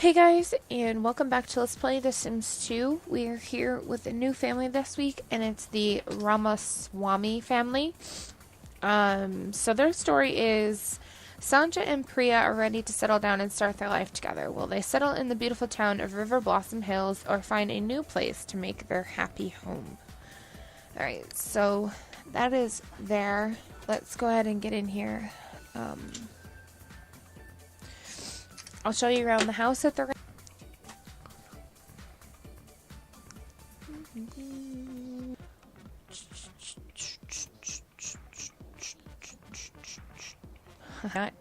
Hey guys, and welcome back to Let's Play The Sims 2. We're here with a new family this week, and it's the Ramaswamy family. So their story is Sanja and Priya are ready to settle down and start their life together. Will they settle in the beautiful town of River Blossom Hills or find a new place to make their happy home? Alright, so that is there. Let's go ahead and get in here. I'll show you around the house that they're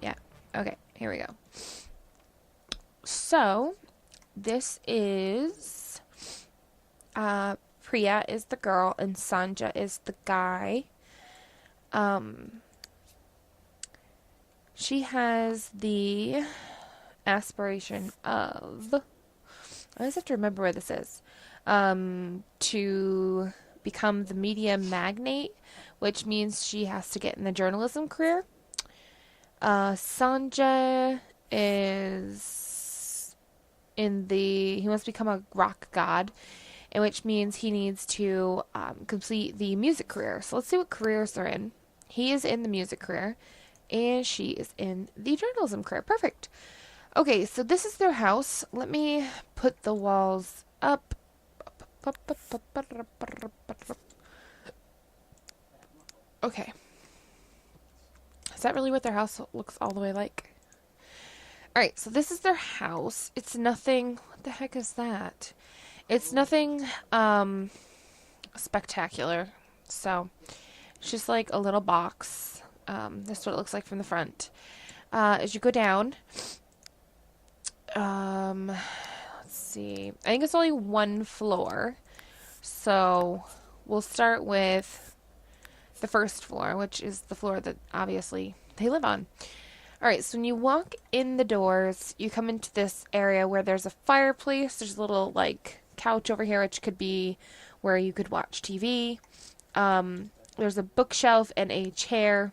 yeah. Okay, here we go. So, this is Priya is the girl and Sanja is the guy. She has the aspiration of, I always have to remember where this is, to become the media magnate, which means she has to get in the journalism career. Sanja is he wants to become a rock god, and which means he needs to complete the music career. So let's see what careers they're in. He is in the music career, and she is in the journalism career. Perfect. Okay, so this is their house. Let me put the walls up. Okay. Is that really what their house looks all the way like? Alright, so this is their house. It's nothing... What the heck is that? It's nothing spectacular. So, it's just like a little box. This is what it looks like from the front. As you go down... let's see. I think it's only one floor. So, we'll start with the first floor, which is the floor that obviously they live on. Alright, so when you walk in the doors, you come into this area where there's a fireplace. There's a little, like, couch over here, which could be where you could watch TV. There's a bookshelf and a chair.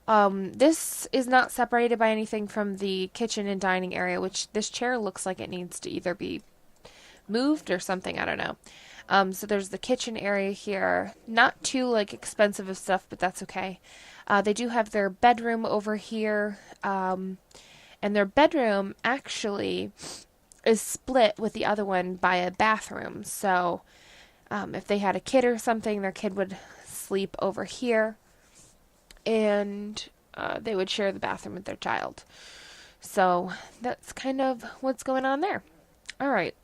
This is not separated by anything from the kitchen and dining area, which this chair looks like it needs to either be moved or something, I don't know. So there's the kitchen area here. Not too, like, expensive of stuff, but that's okay. They do have their bedroom over here. And their bedroom actually is split with the other one by a bathroom. So if they had a kid or something, their kid would sleep over here. And they would share the bathroom with their child. So that's kind of what's going on there. All right.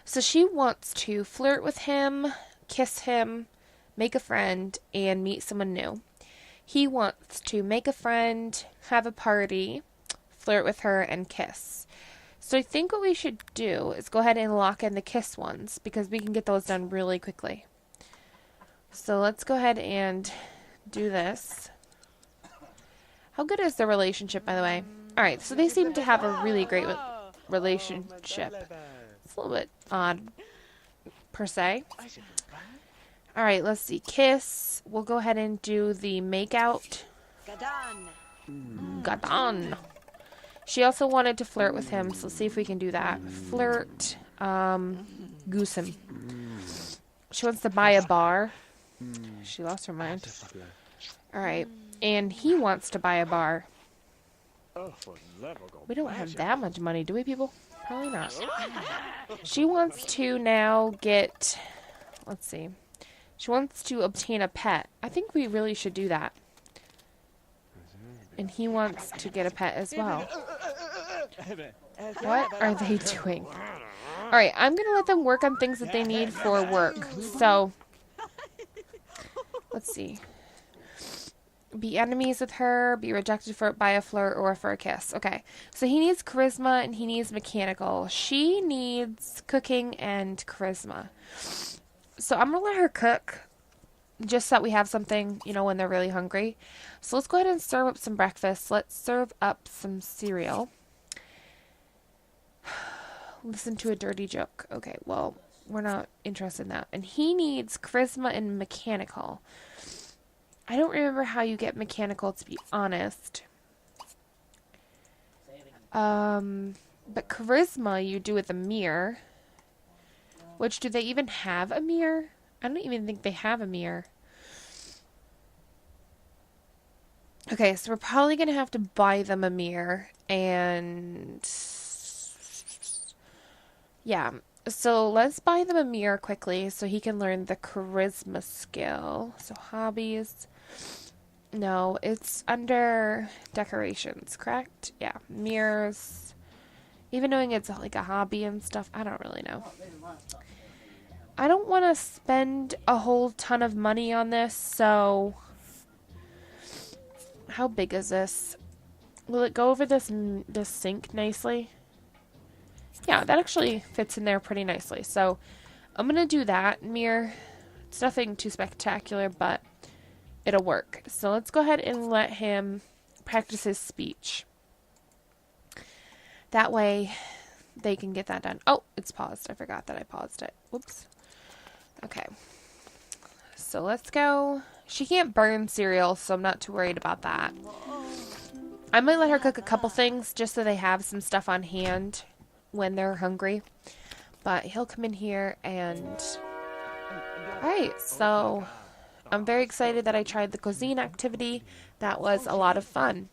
So she wants to flirt with him, kiss him, make a friend, and meet someone new. He wants to make a friend, have a party, flirt with her, and kiss. So I think what we should do is go ahead and lock in the kiss ones, because we can get those done really quickly. So let's go ahead and do this. How good is the relationship, by the way? Alright, so they seem to have a really great relationship. It's a little bit odd, per se. Alright, let's see. Kiss. We'll go ahead and do the makeout. Gadan. She also wanted to flirt with him, so let's see if we can do that. Flirt. Goose him. She wants to buy a bar. She lost her mind. Alright. And he wants to buy a bar. We don't have that much money, do we, people? Probably not. She wants to now get... Let's see. She wants to obtain a pet. I think we really should do that. And he wants to get a pet as well. What are they doing? Alright, I'm going to let them work on things that they need for work. So, let's see. Be enemies with her, be rejected by a flirt, or for a kiss. Okay, so he needs charisma and he needs mechanical. She needs cooking and charisma. So I'm going to let her cook, just so that we have something, you know, when they're really hungry. So let's go ahead and serve up some breakfast. Let's serve up some cereal. Listen to a dirty joke. Okay, well, we're not interested in that. And he needs charisma and mechanical. I don't remember how you get mechanical, to be honest. But charisma you do with a mirror. Which, do they even have a mirror? I don't even think they have a mirror. Okay, so we're probably going to have to buy them a mirror. And yeah, so let's buy them a mirror quickly so he can learn the charisma skill. So hobbies. No, it's under decorations, correct? Yeah, mirrors. Even knowing it's like a hobby and stuff, I don't really know. I don't want to spend a whole ton of money on this, so how big is this? Will it go over this sink nicely? Yeah, that actually fits in there pretty nicely. So I'm going to do that mirror. It's nothing too spectacular, but it'll work. So let's go ahead and let him practice his speech. That way they can get that done. Oh, it's paused. I forgot that I paused it. Whoops. Okay. So let's go. She can't burn cereal, so I'm not too worried about that. I might let her cook a couple things just so they have some stuff on hand when they're hungry. But he'll come in here and... Alright, so I'm very excited that I tried the cuisine activity. That was a lot of fun.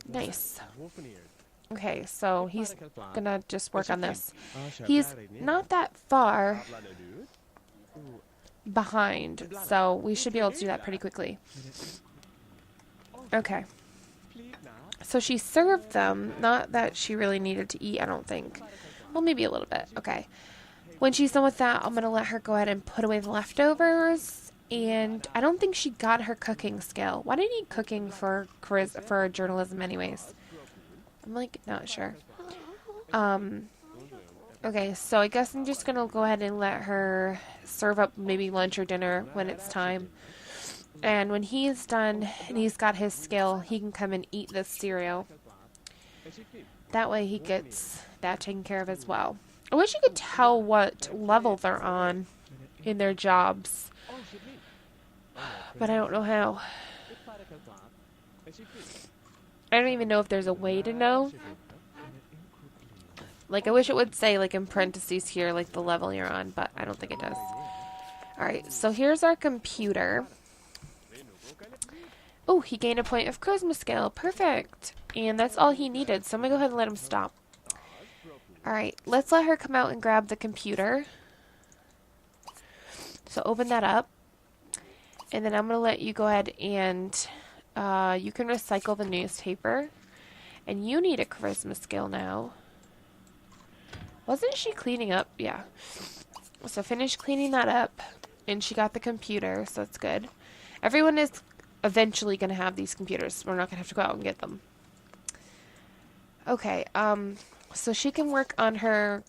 Nice. Okay, so he's gonna just work on this. He's not that far behind, so we should be able to do that pretty quickly. Okay. So she served them, not that she really needed to eat, I don't think. Well, maybe a little bit. Okay. When she's done with that, I'm going to let her go ahead and put away the leftovers. And I don't think she got her cooking skill. Why do you need cooking for journalism anyways? I'm like, not sure. Okay, so I guess I'm just going to go ahead and let her serve up maybe lunch or dinner when it's time. And when he's done and he's got his skill, he can come and eat this cereal. That way he gets that taken care of as well. I wish you could tell what level they're on in their jobs. But I don't know how. I don't even know if there's a way to know. Like, I wish it would say, like, in parentheses here, like, the level you're on, but I don't think it does. Alright, so here's our computer. Oh, he gained a point of charisma skill. Perfect. And that's all he needed, so I'm going to go ahead and let him stop. Alright, let's let her come out and grab the computer. So open that up. And then I'm going to let you go ahead and you can recycle the newspaper. And you need a charisma skill now. Wasn't she cleaning up? Yeah. So finish cleaning that up. And she got the computer, so that's good. Everyone is eventually going to have these computers. We're not going to have to go out and get them. Okay, so she can work on her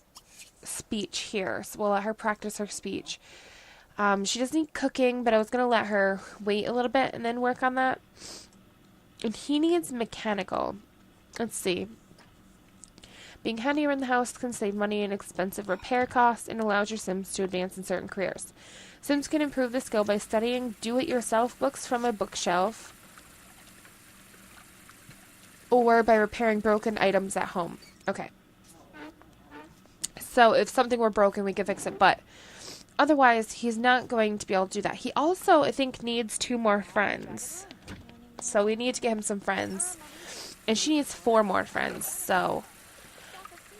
speech here. So we'll let her practice her speech. She doesn't need cooking, but I was going to let her wait a little bit and then work on that. And he needs mechanical. Let's see. Being handier in the house can save money in expensive repair costs and allows your Sims to advance in certain careers. Sims can improve the skill by studying do-it-yourself books from a bookshelf or by repairing broken items at home. Okay. So if something were broken, we could fix it, but otherwise, he's not going to be able to do that. He also, I think, needs 2 more friends. So we need to get him some friends. And she needs 4 more friends, so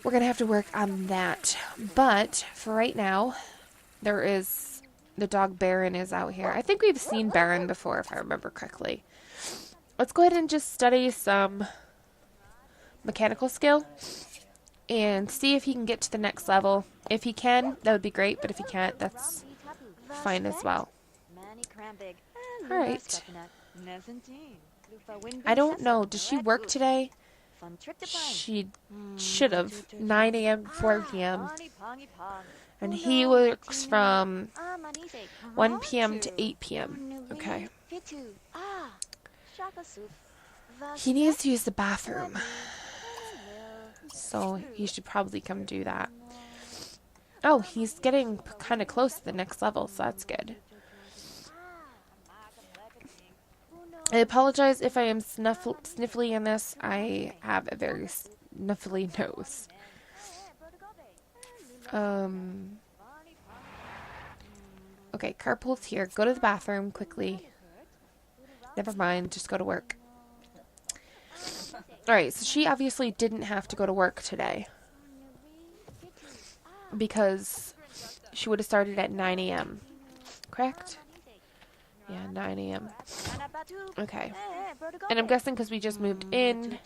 we're going to have to work on that. But for right now, there is the dog Baron is out here. I think we've seen Baron before, if I remember correctly. Let's go ahead and just study some mechanical skill and see if he can get to the next level. If he can, that would be great, but if he can't, that's fine as well. Alright. I don't know. Does she work today? She should have. 9 a.m. to 4 p.m. And he works from 1 p.m. to 8 p.m. Okay. He needs to use the bathroom. So he should probably come do that. Oh, he's getting kind of close to the next level, so that's good. I apologize if I am sniffly in this. I have a very Nuffily knows. Okay, carpool's here. Go to the bathroom quickly. Never mind, just go to work. Alright, so she obviously didn't have to go to work today. Because she would have started at 9 a.m. Correct? Yeah, 9 a.m. Okay. And I'm guessing because we just moved in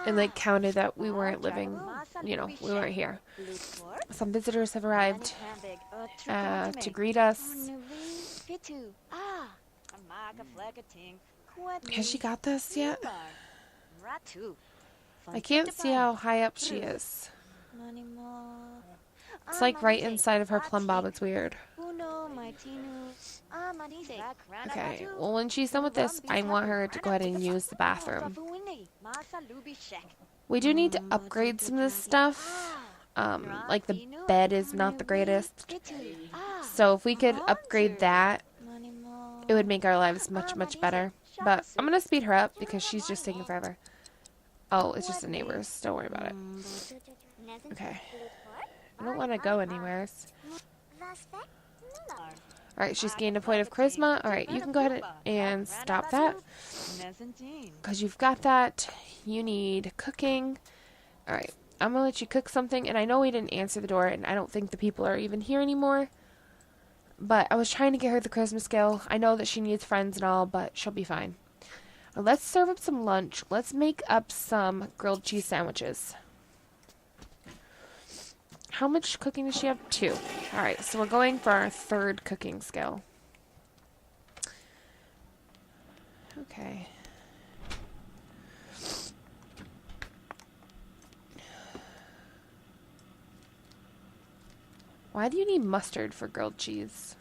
and like counted that we weren't living, we weren't here. Some visitors have arrived to greet us. Has she got this yet? I can't see how high up she is. It's like right inside of her plum bob. It's weird. Okay, well when she's done with this, I want her to go ahead and use the bathroom. We do need to upgrade some of this stuff. Like the bed is not the greatest. So if we could upgrade that, it would make our lives much, much better. But I'm going to speed her up because she's just taking forever. Oh, it's just the neighbors. Don't worry about it. Okay. I don't want to go anywhere. Alright, she's gained a point of charisma. Alright, you can go ahead and stop that. Because you've got that. You need cooking. Alright, I'm going to let you cook something. And I know we didn't answer the door, and I don't think the people are even here anymore. But I was trying to get her the charisma skill. I know that she needs friends and all, but she'll be fine. Now let's serve up some lunch. Let's make up some grilled cheese sandwiches. How much cooking does she have? 2. Alright, so we're going for our 3rd cooking skill. Okay. Why do you need mustard for grilled cheese?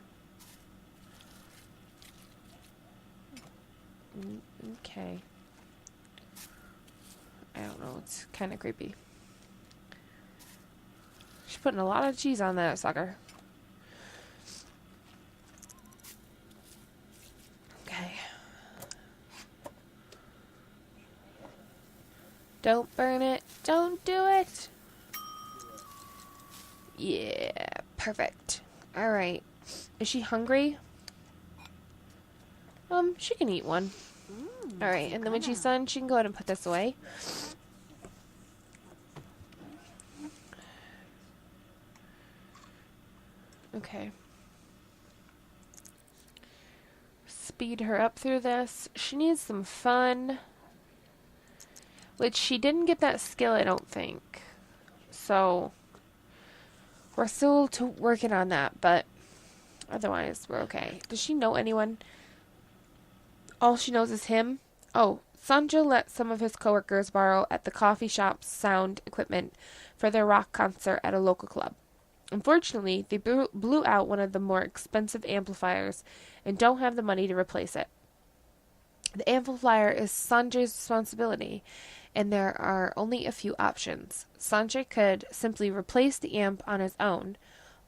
Okay. I don't know, it's kind of creepy. She's putting a lot of cheese on that sucker. Okay. Don't burn it. Don't do it. Yeah, perfect. Alright. Is she hungry? She can eat one. Alright, and then when she's done, she can go ahead and put this away. Okay. Speed her up through this. She needs some fun. Which she didn't get that skill, I don't think. So, we're still working on that, but otherwise, we're okay. Does she know anyone? All she knows is him. Oh, Sanjo let some of his coworkers borrow at the coffee shop's sound equipment for their rock concert at a local club. Unfortunately, they blew out one of the more expensive amplifiers and don't have the money to replace it. The amplifier is Sanjay's responsibility, and there are only a few options. Sanjay could simply replace the amp on his own,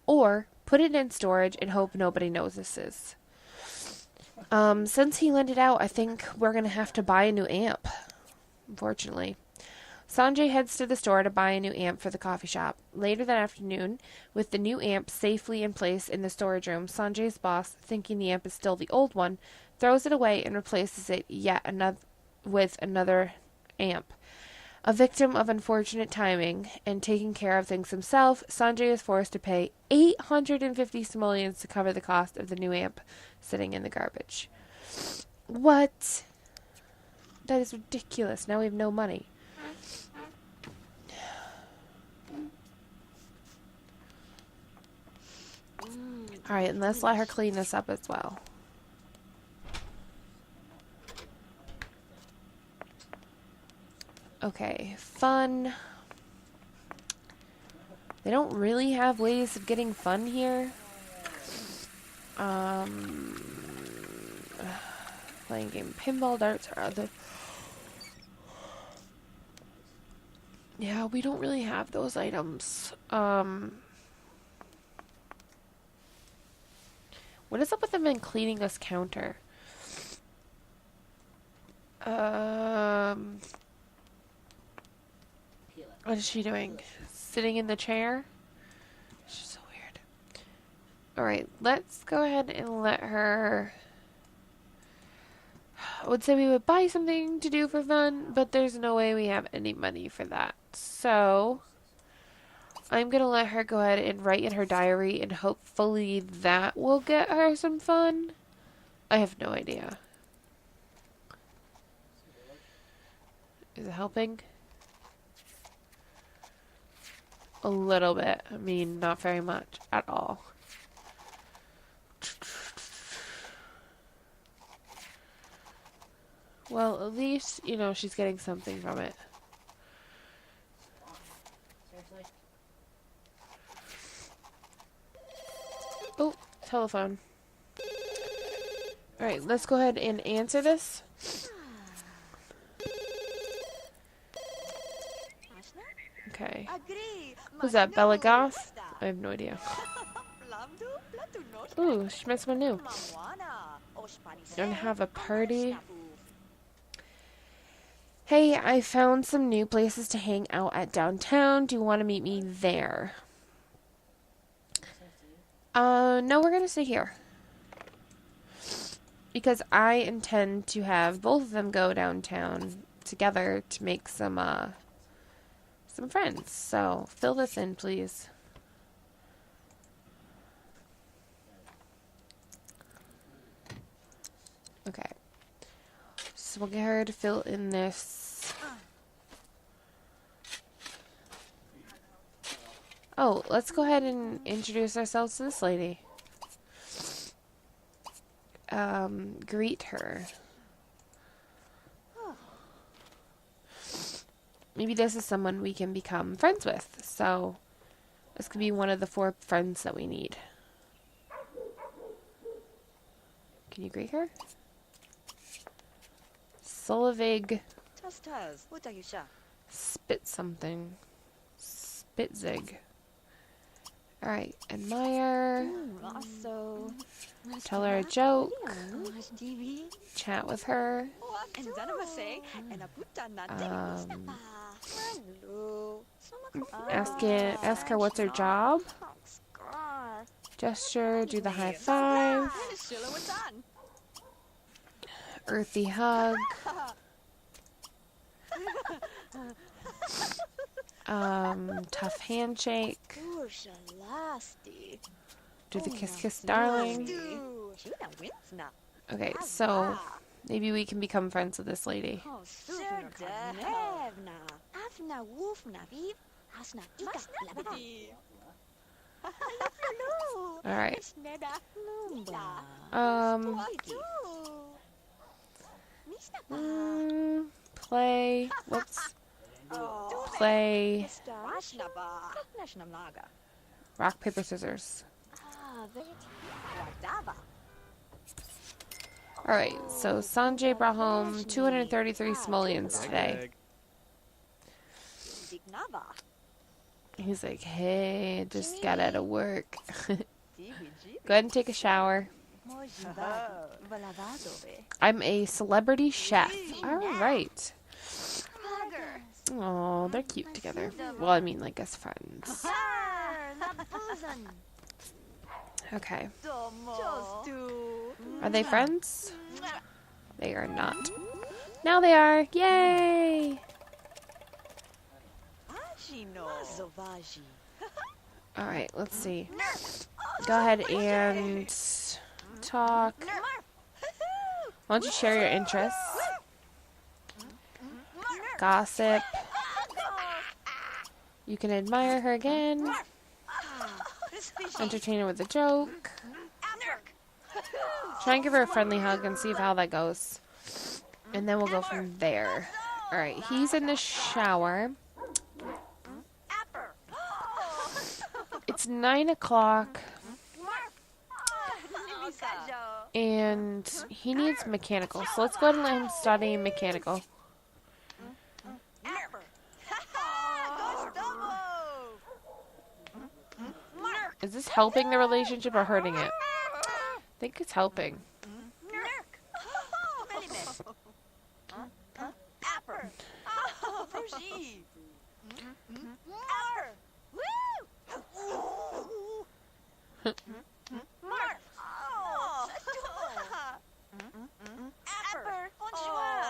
or put it in storage and hope nobody notices. Since he lent it out, I think we're going to have to buy a new amp, unfortunately. Sanjay heads to the store to buy a new amp for the coffee shop. Later that afternoon, with the new amp safely in place in the storage room, Sanjay's boss, thinking the amp is still the old one, throws it away and replaces it with another amp. A victim of unfortunate timing and taking care of things himself, Sanjay is forced to pay 850 simoleons to cover the cost of the new amp sitting in the garbage. What? That is ridiculous. Now we have no money. Alright, and let's let her clean this up as well. Okay, fun. They don't really have ways of getting fun here. Playing game pinball, darts, or other. Yeah, we don't really have those items. What is up with them in cleaning this counter? What is she doing? Sitting in the chair? She's so weird. Alright, let's go ahead and let her... I would say we would buy something to do for fun, but there's no way we have any money for that. So, I'm going to let her go ahead and write in her diary, and hopefully that will get her some fun. I have no idea. Is it helping? A little bit. I mean, not very much at all. Well, at least, you know, she's getting something from it. Oh, telephone. Alright, let's go ahead and answer this. Okay. Who's that, Bella Goth? I have no idea. Ooh, she met someone new. Gonna have a party. Hey, I found some new places to hang out at downtown. Do you want to meet me there? No, we're gonna stay here. Because I intend to have both of them go downtown together to make some friends. So, fill this in, please. Okay. So we'll get her to fill in this. Oh, let's go ahead and introduce ourselves to this lady. Greet her. Maybe this is someone we can become friends with. So, this could be one of the 4 friends that we need. Can you greet her? Solovig. Spit something. Spitzig. Alright, admire. Tell her a joke. Chat with her. Ask her what's her job. Gesture, do the high five. Earthy hug. Tough handshake. Do the kiss kiss darling. Okay, so maybe we can become friends with this lady. Alright. Play. Let's play rock, paper, scissors. Alright, so Sanjay brought home 233 simoleons today. He's like, hey, just got out of work. Go ahead and take a shower. I'm a celebrity chef. Alright. Oh, they're cute together. Well, I mean, like, as friends. Okay. Are they friends? They are not. Now they are! Yay! Alright, let's see. Go ahead and talk. Why don't you share your interests? Gossip. You can admire her again. Entertain her with a joke. Try and give her a friendly hug and see how that goes. And then we'll go from there. Alright, he's in the shower. It's 9 o'clock. And he needs mechanical. So let's go ahead and let him study mechanical. Is this helping the relationship or hurting it? I think it's helping.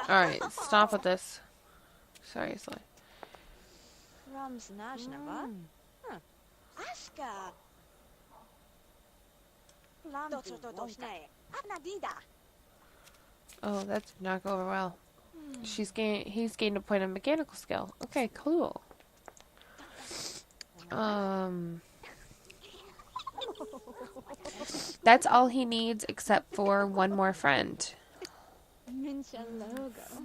Alright, stop with this. Seriously. Oh, that did not go over well. He's gained a point of mechanical skill. Okay, cool. That's all he needs except for one more friend.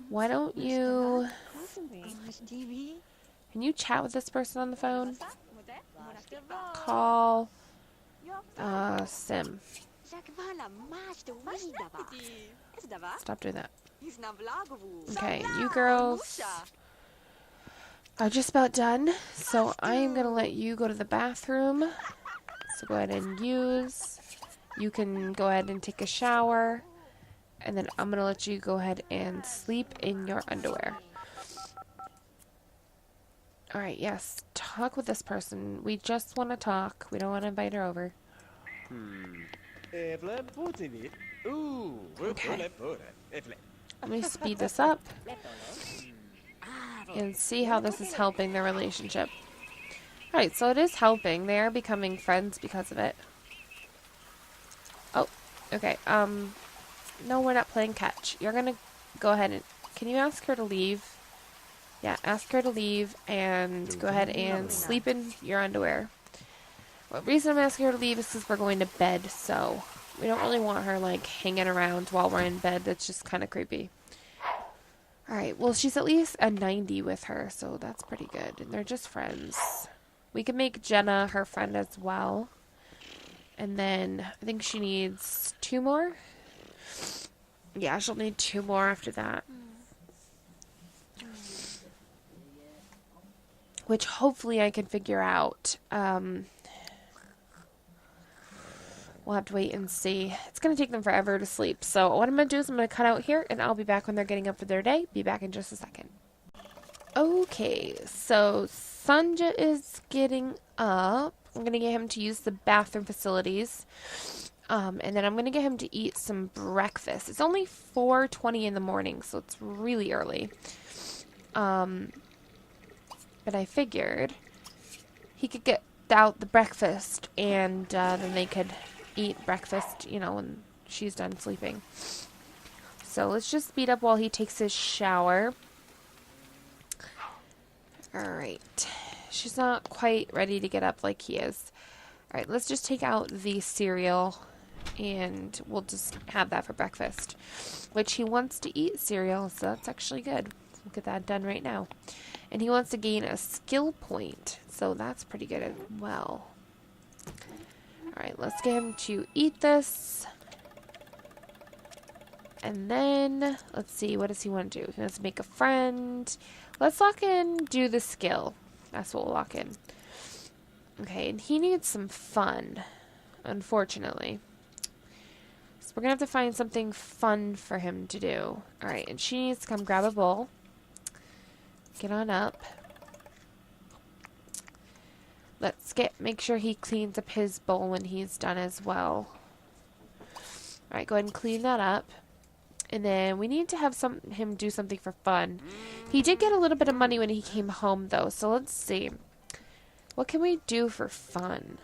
Why don't you... Can you chat with this person on the phone? Call... Sim. Stop doing that. Okay, you girls are just about done, so I am going to let you go to the bathroom. So go ahead and use. You can go ahead and take a shower. And then I'm going to let you go ahead and sleep in your underwear. Alright, yes. Talk with this person. We just want to talk. We don't want to invite her over. Okay. Let me speed this up. And see how this is helping their relationship. Alright, so it is helping. They are becoming friends because of it. Oh, okay. No, we're not playing catch. You're gonna go ahead and... Can you ask her to leave? Yeah, ask her to leave and go ahead and sleep in your underwear. The reason I'm asking her to leave is because we're going to bed, so we don't really want her, like, hanging around while we're in bed. That's just kind of creepy. Alright, well, she's at least a 90 with her, so that's pretty good. And they're just friends. We can make Jenna her friend as well. And then I think she needs 2 more. Yeah, she'll need 2 more after that. Which hopefully I can figure out. We'll have to wait and see. It's going to take them forever to sleep. So what I'm going to do is I'm going to cut out here, and I'll be back when they're getting up for their day. Be back in just a second. Okay, so Sanja is getting up. I'm going to get him to use the bathroom facilities. And then I'm going to get him to eat some breakfast. It's only 4:20 in the morning, so it's really early. But I figured he could get out the breakfast, and then they could eat breakfast, you know, when she's done sleeping. So let's just speed up while he takes his shower. Alright. She's not quite ready to get up like he is. Alright, let's just take out the cereal, and we'll just have that for breakfast. Which he wants to eat cereal, so that's actually good. We'll get that done right now. And he wants to gain a skill point, so that's pretty good as well. Alright, let's get him to eat this. And then, let's see, what does he want to do? He wants to make a friend. Let's lock in, do the skill. That's what we'll lock in. Okay, and he needs some fun, unfortunately. So we're going to have to find something fun for him to do. Alright, and she needs to come grab a bowl. Get on up. Let's make sure he cleans up his bowl when he's done as well. Alright, go ahead and clean that up. And then we need to have him do something for fun. He did get a little bit of money when he came home, though. So let's see. What can we do for fun?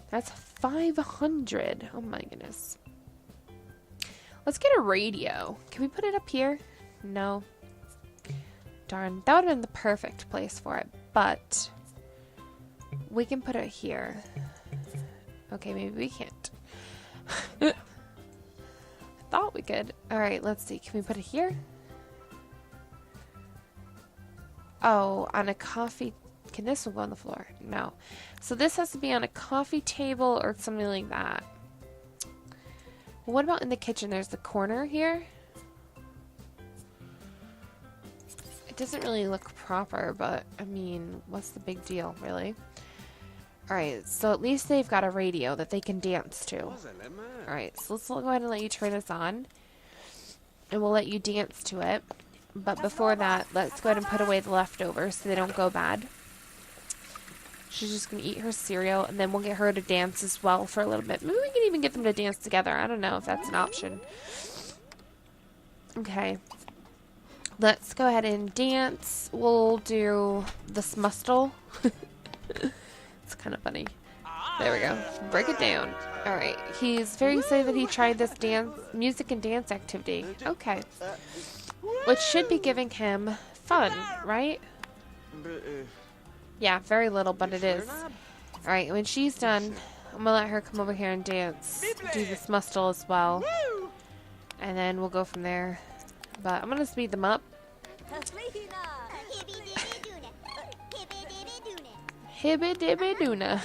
That's 500. Oh my goodness. Let's get a radio. Can we put it up here? No. Darn, that would have been the perfect place for it. But we can put it here. Okay, maybe we can't. I thought we could. Alright, let's see. Can we put it here? Oh, on a coffee... Can this one go on the floor? No. So this has to be on a coffee table or something like that. Well, what about in the kitchen? There's the corner here. It doesn't really look proper, but, I mean, what's the big deal, really? Alright, so at least they've got a radio that they can dance to. Alright, so let's go ahead and let you turn this on. And we'll let you dance to it. But before that, let's go ahead and put away the leftovers so they don't go bad. She's just going to eat her cereal, and then we'll get her to dance as well for a little bit. Maybe we can even get them to dance together. I don't know if that's an option. Okay. Let's go ahead and dance. We'll do the smustle. It's kind of funny. There we go. Break it down. Alright. He's very excited that he tried this music and dance activity. Okay. Which should be giving him fun, right? Yeah, very little, but it is. Alright, when she's done, I'm gonna let her come over here and dance. Do the smustle as well. And then we'll go from there. But I'm gonna speed them up. Hibby dibby doona.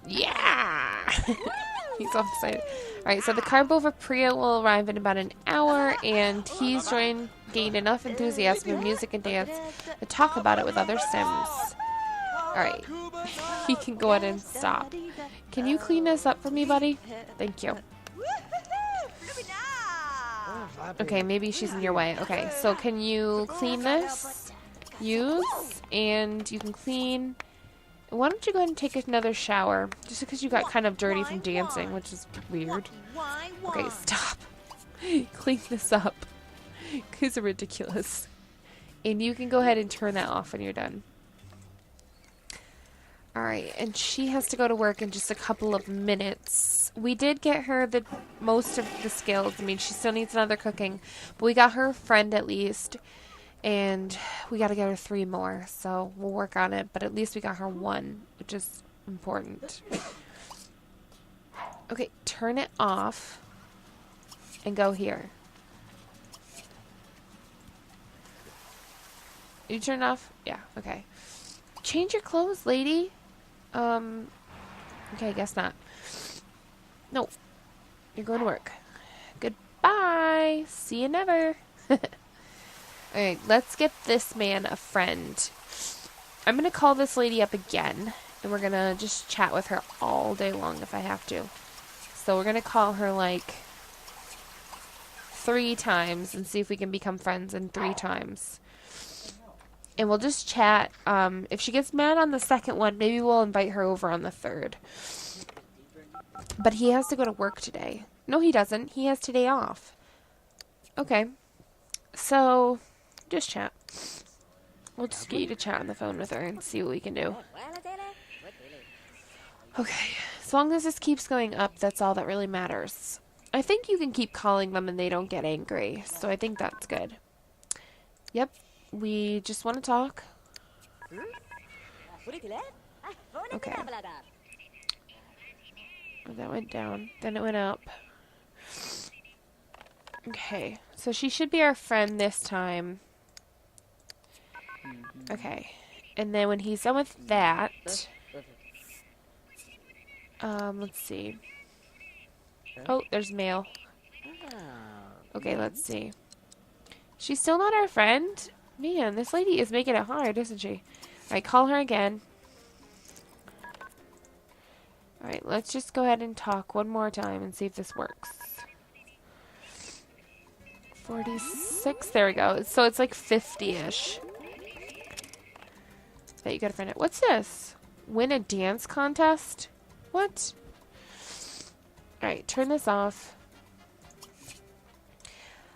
Yeah! He's all excited. Alright, so the car over Priya will arrive in about an hour, and he's gained enough enthusiasm in music and dance to talk about it with other Sims. Alright, he can go ahead and stop. Can you clean this up for me, buddy? Thank you. Okay, maybe she's in your way. Okay, so can you clean this? Use, and you can clean. Why don't you go ahead and take another shower? Just because you got kind of dirty from dancing, which is weird. Okay, stop. Clean this up. These are ridiculous. And you can go ahead and turn that off when you're done. Alright, and she has to go to work in just a couple of minutes. We did get her most of the skills. I mean, she still needs another cooking. But we got her a friend at least. And we got to get her 3 more. So we'll work on it. But at least we got her 1, which is important. Okay, turn it off. And go here. You turn it off? Yeah, okay. Change your clothes, lady. Okay, I guess not. No. You're going to work. Goodbye. See you never. Alright, let's get this man a friend. I'm going to call this lady up again. And we're going to just chat with her all day long if I have to. So we're going to call her like 3 times and see if we can become friends in 3 times. And we'll just chat. If she gets mad on the second one, maybe we'll invite her over on the 3rd. But he has to go to work today. No, he doesn't. He has today off. Okay. So, just chat. We'll just get you to chat on the phone with her and see what we can do. Okay. As long as this keeps going up, that's all that really matters. I think you can keep calling them and they don't get angry. So I think that's good. Yep. We just want to talk. Okay. Oh, that went down. Then it went up. Okay. So she should be our friend this time. Okay. And then when he's done with that... let's see. Oh, there's mail. Okay, let's see. She's still not our friend? Man, this lady is making it hard, isn't she? Alright, call her again. Alright, let's just go ahead and talk one more time and see if this works. 46, there we go. So it's like 50-ish. That you gotta find it. What's this? Win a dance contest? What? Alright, turn this off.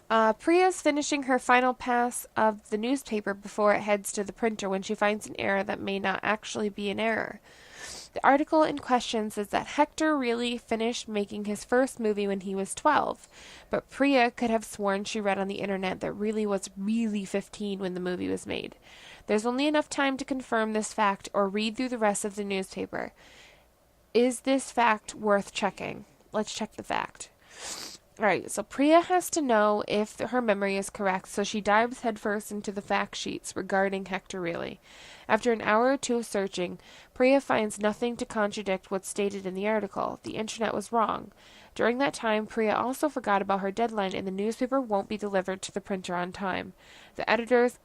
Priya's finishing her final pass of the newspaper before it heads to the printer when she finds an error that may not actually be an error. The article in question says that Hector really finished making his first movie when he was 12, but Priya could have sworn she read on the internet that really was 15 when the movie was made. There's only enough time to confirm this fact or read through the rest of the newspaper. Is this fact worth checking? Let's check the fact. Alright, so Priya has to know if her memory is correct, so she dives headfirst into the fact sheets regarding Hector Really. After an hour or 2 of searching, Priya finds nothing to contradict what's stated in the article. The internet was wrong. During that time, Priya also forgot about her deadline and the newspaper won't be delivered to the printer on time. The editors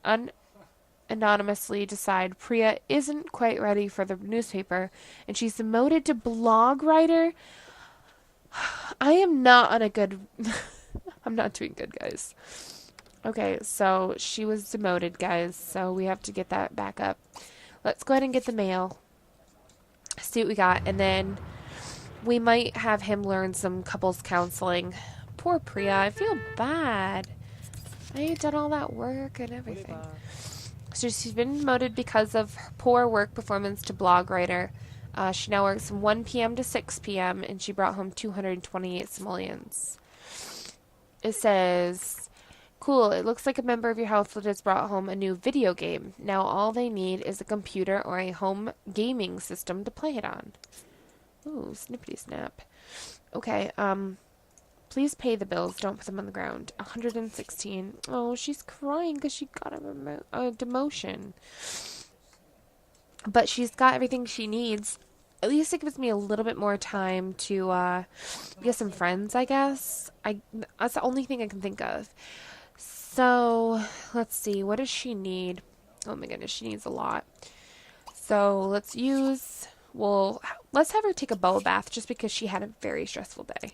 anonymously decide Priya isn't quite ready for the newspaper, and she's demoted to blog writer. I am not on a good... I'm not doing good, guys. Okay, so she was demoted, guys, so we have to get that back up. Let's go ahead and get the mail. See what we got, and then we might have him learn some couples counseling. Poor Priya, I feel bad. I had done all that work and everything. So she's been demoted because of her poor work performance to blog writer. She now works from 1 p.m. to 6 p.m. and she brought home 228 simoleons. It says, cool, it looks like a member of your household has brought home a new video game. Now all they need is a computer or a home gaming system to play it on. Ooh, snippety snap. Okay, please pay the bills. Don't put them on the ground. 116. Oh, she's crying because she got a demotion. But she's got everything she needs. At least it gives me a little bit more time to get some friends, I guess. That's the only thing I can think of. So, let's see. What does she need? Oh my goodness, she needs a lot. So, let's have her take a bubble bath just because she had a very stressful day.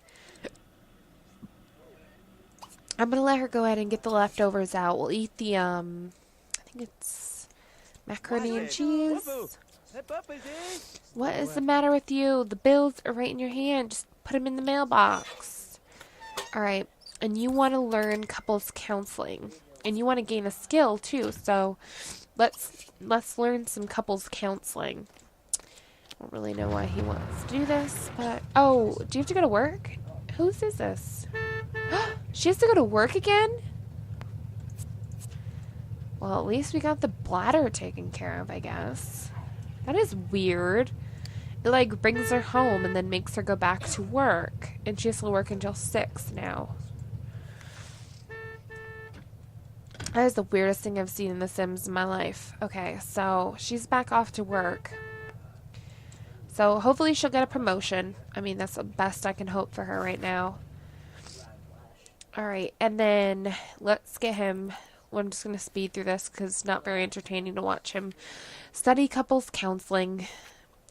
I'm going to let her go ahead and get the leftovers out. We'll eat the, I think it's macaroni and cheese. What is the matter with you? The bills are right in your hand. Just put them in the mailbox. Alright, and you want to learn couples counseling. And you want to gain a skill, too. So, let's learn some couples counseling. I don't really know why he wants to do this, but... Oh, do you have to go to work? Whose is this? She has to go to work again? Well, at least we got the bladder taken care of, I guess. That is weird. It, like, brings her home and then makes her go back to work. And she has to work until 6 now. That is the weirdest thing I've seen in The Sims in my life. Okay, so she's back off to work. So hopefully she'll get a promotion. I mean, that's the best I can hope for her right now. Alright, and then let's get him... Well, I'm just going to speed through this because it's not very entertaining to watch him study couples counseling.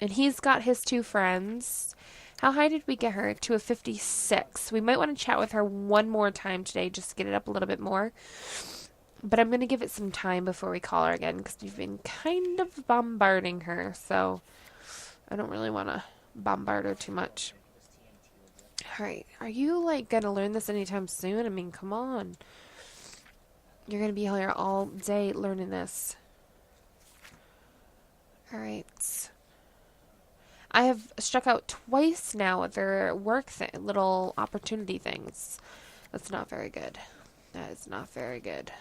And he's got his 2 friends. How high did we get her? To a 56. We might want to chat with her one more time today just to get it up a little bit more. But I'm going to give it some time before we call her again because we've been kind of bombarding her. So I don't really want to bombard her too much. Alright, are you, like, gonna learn this anytime soon? I mean, come on. You're gonna be here all day learning this. Alright. I have struck out twice now with their work little opportunity things. That's not very good. That is not very good.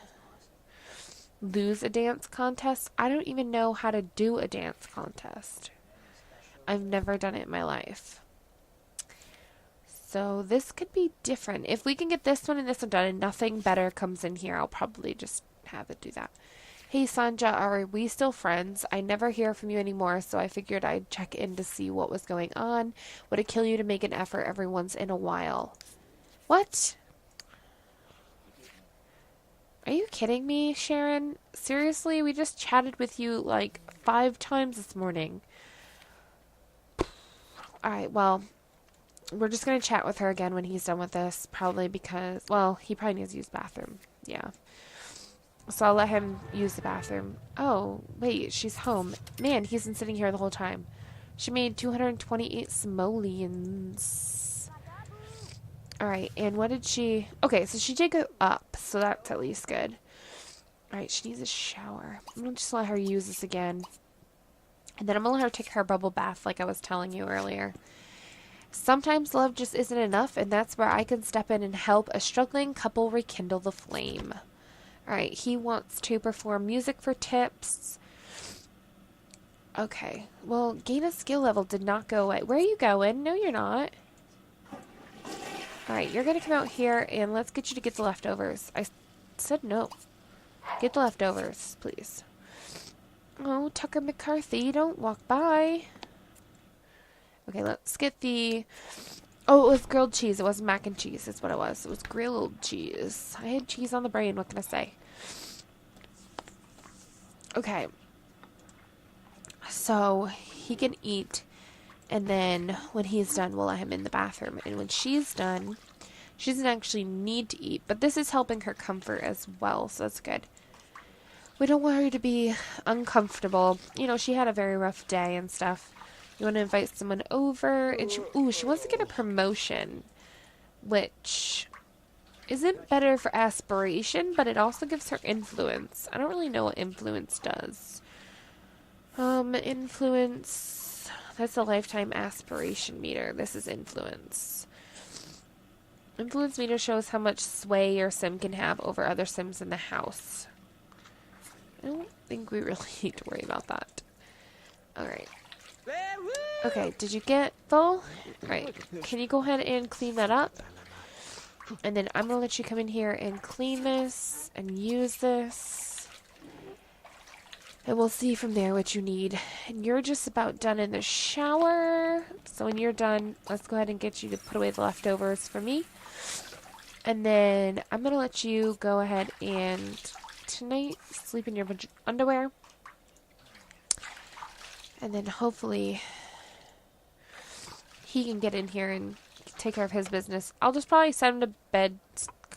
Lose a dance contest? I don't even know how to do a dance contest. I've never done it in my life. So this could be different. If we can get this one and this one done and nothing better comes in here, I'll probably just have it do that. Hey Sanja, are we still friends? I never hear from you anymore, so I figured I'd check in to see what was going on. Would it kill you to make an effort every once in a while? What? Are you kidding me, Sharon? Seriously? We just chatted with you like 5 times this morning. Alright, well... We're just going to chat with her again when he's done with this, probably because, well, he probably needs to use the bathroom. Yeah. So I'll let him use the bathroom. Oh, wait, she's home. Man, he's been sitting here the whole time. She made 228 simoleons. Alright, and what did she... Okay, so she did go up, so that's at least good. Alright, she needs a shower. I'm going to just let her use this again. And then I'm going to let her take her bubble bath like I was telling you earlier. Sometimes love just isn't enough, and that's where I can step in and help a struggling couple rekindle the flame. Alright, he wants to perform music for tips. Okay, well, gain a skill level did not go away. Where are you going? No, you're not. Alright, you're going to come out here, and let's get you to get the leftovers. I said no. Get the leftovers, please. Oh, Tucker McCarthy, don't walk by. Okay, let's get the... Oh, it was grilled cheese. It wasn't mac and cheese. That's what it was. It was grilled cheese. I had cheese on the brain. What can I say? Okay. So, he can eat. And then, when he's done, we'll let him in the bathroom. And when she's done, She doesn't actually need to eat, but this is helping her comfort as well, so that's good. We don't want her to be uncomfortable. You know, she had a very rough day and stuff. You want to invite someone over, and she wants to get a promotion, which isn't better for aspiration, but it also gives her influence. I don't really know what influence does. Influence, that's a lifetime aspiration meter. This is influence. Influence meter shows how much sway your sim can have over other sims in the house. I don't think we really need to worry about that. Alright. Okay, did you get full? Alright, can you go ahead and clean that up? And then I'm going to let you come in here and clean this and use this. And we'll see from there what you need. And you're just about done in the shower. So when you're done, let's go ahead and get you to put away the leftovers for me. And then I'm going to let you go ahead and tonight sleep in your underwear. And then hopefully he can get in here and take care of his business. I'll just probably send him to bed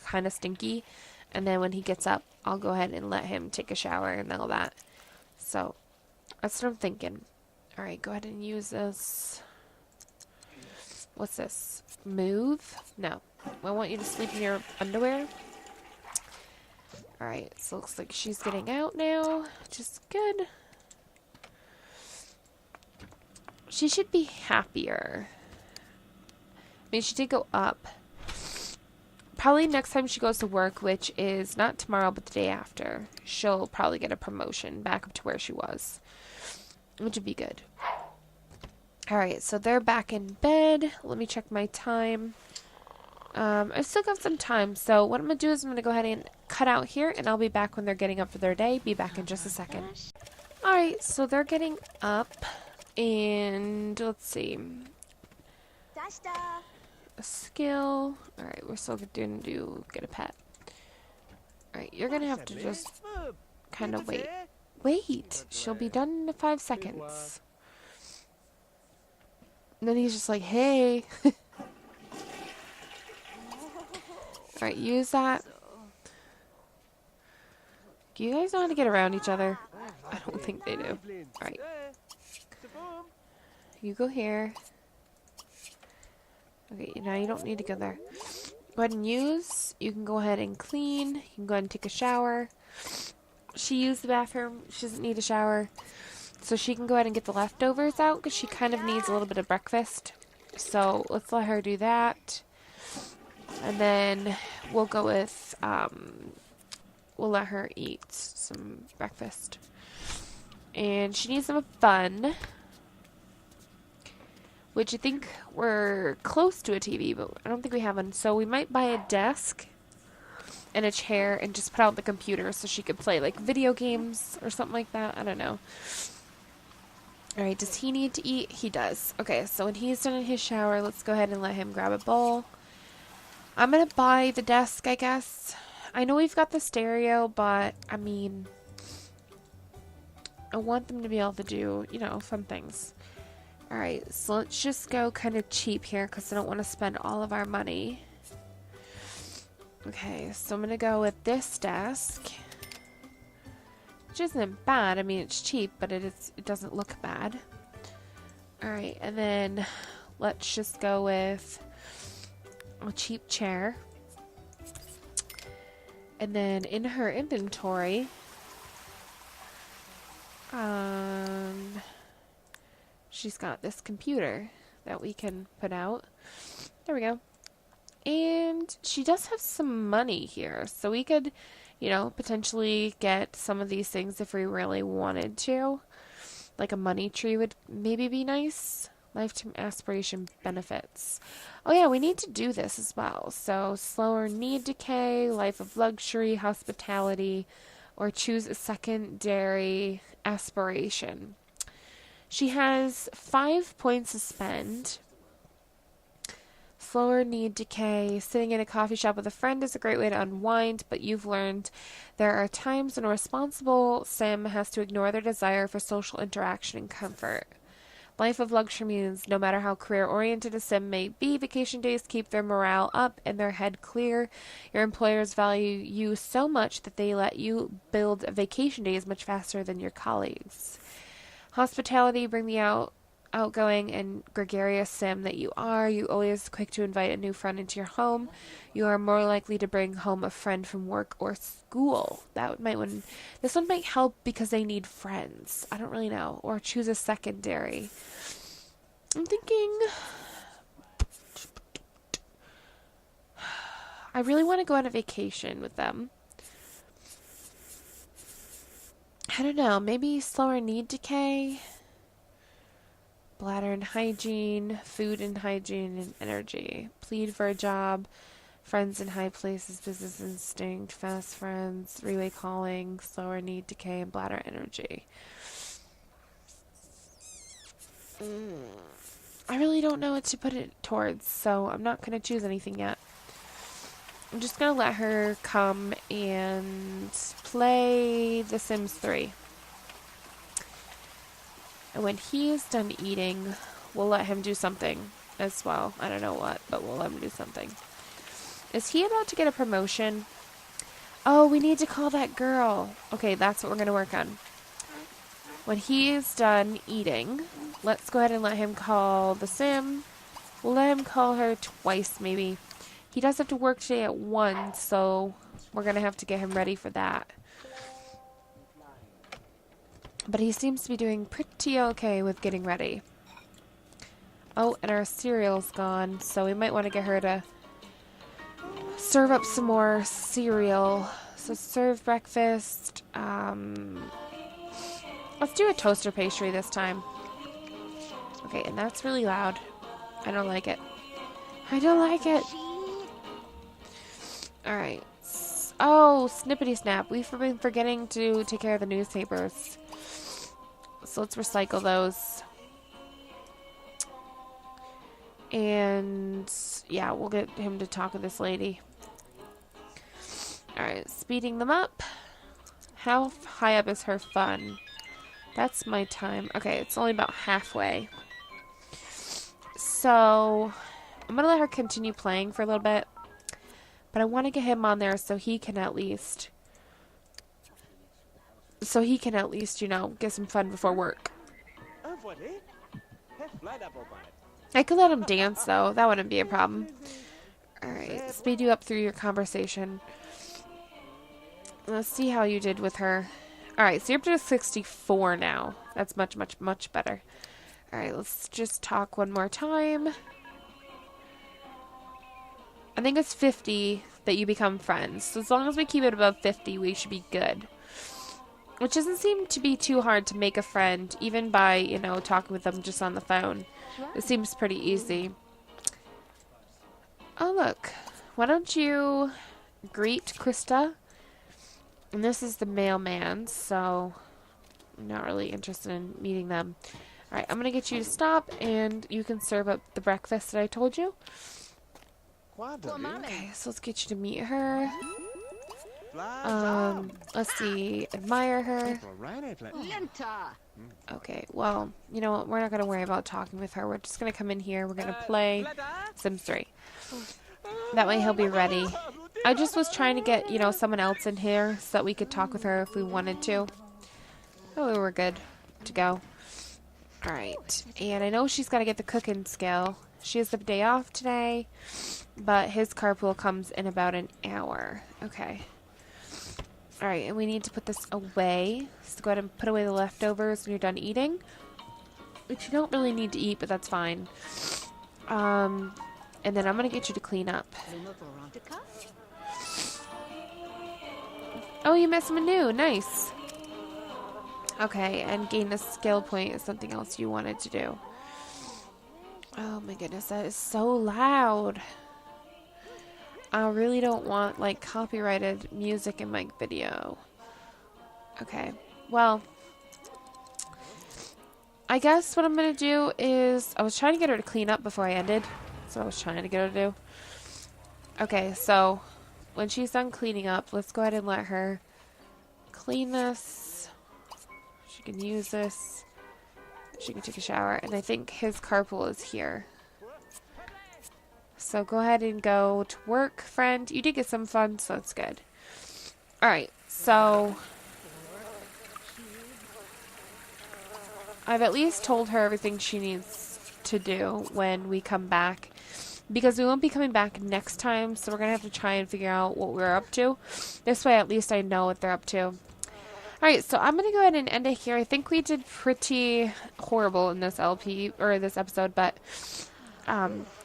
kind of stinky. And then when he gets up, I'll go ahead and let him take a shower and all that. So, that's what I'm thinking. Alright, go ahead and use this. What's this? Move? No. I want you to sleep in your underwear. Alright, so it looks like she's getting out now, which is good. She should be happier. I mean, she did go up. Probably next time she goes to work, which is not tomorrow, but the day after, she'll probably get a promotion back up to where she was, which would be good. Alright, so they're back in bed. Let me check my time. I've still got some time, so what I'm going to do is I'm going to go ahead and cut out here, and I'll be back when they're getting up for their day. Be back in just a second. Alright, so they're getting up, and let's see. A skill. Alright, we're still going to get a pet. Alright, you're going to have to just kind of wait. Wait! She'll be done in 5 seconds. And then he's just like, hey! Alright, use that. Do you guys know how to get around each other? I don't think they do. Alright. You go here. Okay, now you don't need to go there. Go ahead and use. You can go ahead and clean. You can go ahead and take a shower. She used the bathroom. She doesn't need a shower. So she can go ahead and get the leftovers out because she kind of needs a little bit of breakfast. So let's let her do that. And then we'll go with, we'll let her eat some breakfast. And she needs some fun. Which I think we're close to a TV, but I don't think we have one. So we might buy a desk and a chair and just put out the computer so she could play like video games or something like that. I don't know. Alright, does he need to eat? He does. Okay, so when he's done in his shower, let's go ahead and let him grab a bowl. I'm going to buy the desk, I guess. I know we've got the stereo, but I mean, I want them to be able to do, you know, fun things. Alright, so let's just go kind of cheap here because I don't want to spend all of our money. Okay, so I'm going to go with this desk. Which isn't bad. I mean, it's cheap, but it doesn't look bad. Alright, and then let's just go with a cheap chair. And then in her inventory, she's got this computer that we can put out. There we go. And she does have some money here. So we could, you know, potentially get some of these things if we really wanted to. Like a money tree would maybe be nice. Lifetime aspiration benefits. Oh yeah, we need to do this as well. So slower need decay, life of luxury, hospitality, or choose a secondary aspiration. She has 5 points to spend. Slower need decay. Sitting in a coffee shop with a friend is a great way to unwind, but you've learned there are times when a responsible sim has to ignore their desire for social interaction and comfort. Life of luxury means no matter how career-oriented a sim may be, vacation days keep their morale up and their head clear. Your employers value you so much that they let you build vacation days much faster than your colleagues. Hospitality, bring the outgoing and gregarious sim that you are. You always quick to invite a new friend into your home. You are more likely to bring home a friend from work or school. This one might help because they need friends. I don't really know. Or choose a secondary. I'm thinking I really want to go on a vacation with them. I don't know. Maybe slower need decay. Bladder and hygiene, food and hygiene, and energy. Plead for a job, friends in high places, business instinct, fast friends, three-way calling, slower need, decay, and bladder energy. I really don't know what to put it towards, so I'm not going to choose anything yet. I'm just going to let her come and play The Sims 3. And when he is done eating, we'll let him do something as well. I don't know what, but we'll let him do something. Is he about to get a promotion? Oh, we need to call that girl. Okay, that's what we're going to work on. When he is done eating, let's go ahead and let him call the sim. We'll let him call her twice, maybe. He does have to work today at 1, so we're going to have to get him ready for that. But he seems to be doing pretty okay with getting ready. Oh, and our cereal's gone, so we might want to get her to serve up some more cereal. So serve breakfast. Let's do a toaster pastry this time. Okay, and that's really loud. I don't like it. I don't like it. Alright. Oh, snippity snap. We've been forgetting to take care of the newspapers. So let's recycle those. And yeah, we'll get him to talk to this lady. Alright, speeding them up. How high up is her fun? That's my time. Okay, it's only about halfway. So I'm going to let her continue playing for a little bit. But I want to get him on there so he can at least, you know, get some fun before work. I could let him dance, though. That wouldn't be a problem. Alright, speed you up through your conversation. Let's see how you did with her. Alright, so you're up to 64 now. That's much, much, much better. Alright, let's just talk one more time. I think it's 50 that you become friends. So as long as we keep it above 50, we should be good. Which doesn't seem to be too hard to make a friend, even by, you know, talking with them just on the phone. It seems pretty easy. Oh, look. Why don't you greet Krista? And this is the mailman, so I'm not really interested in meeting them. Alright, I'm going to get you to stop, and you can serve up the breakfast that I told you. Okay, so let's get you to meet her. Let's see, admire her. Okay, well, you know what, we're not going to worry about talking with her. We're just going to come in here, we're going to play Sims 3. That way he'll be ready. I just was trying to get, you know, someone else in here so that we could talk with her if we wanted to. Oh, we were good to go. Alright, and I know she's got to get the cooking skill. She has the day off today, but his carpool comes in about an hour. Okay. Alright, and we need to put this away. So go ahead and put away the leftovers when you're done eating. Which you don't really need to eat, but that's fine. And then I'm going to get you to clean up. Oh, you met someone new. Nice. Okay, and gain a skill point is something else you wanted to do. Oh my goodness, that is so loud. I really don't want, like, copyrighted music in my video. Okay, well, I guess what I'm going to do is, I was trying to get her to clean up before I ended. That's what I was trying to get her to do. Okay, so, when she's done cleaning up, let's go ahead and let her clean this. She can use this. she can take a shower. And I think his carpool is here. So go ahead and go to work, friend. You did get some fun, so that's good. Alright, so I've at least told her everything she needs to do when we come back. Because we won't be coming back next time, so we're going to have to try and figure out what we're up to. This way, at least I know what they're up to. Alright, so I'm going to go ahead and end it here. I think we did pretty horrible in this LP, or this episode, but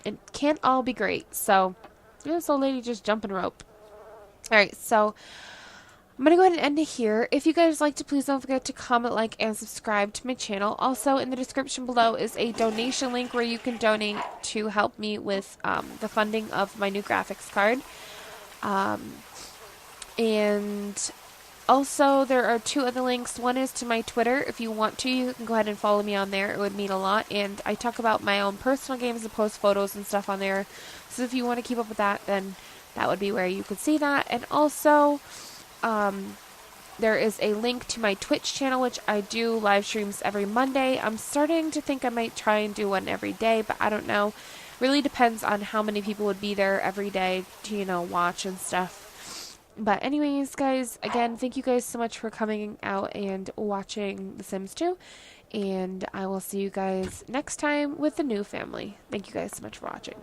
it can't all be great. So, this old lady just jumping rope. Alright, so I'm going to go ahead and end it here. If you guys liked it, please don't forget to comment, like, and subscribe to my channel. Also, in the description below is a donation link where you can donate to help me with the funding of my new graphics card. And also, there are 2 other links. One is to my Twitter. If you want to, you can go ahead and follow me on there. It would mean a lot. And I talk about my own personal games and post photos and stuff on there. So if you want to keep up with that, then that would be where you could see that. And also, there is a link to my Twitch channel, which I do live streams every Monday. I'm starting to think I might try and do one every day, but I don't know. Really depends on how many people would be there every day to, you know, watch and stuff. But anyways, guys, again, thank you guys so much for coming out and watching The Sims 2. And I will see you guys next time with the new family. Thank you guys so much for watching.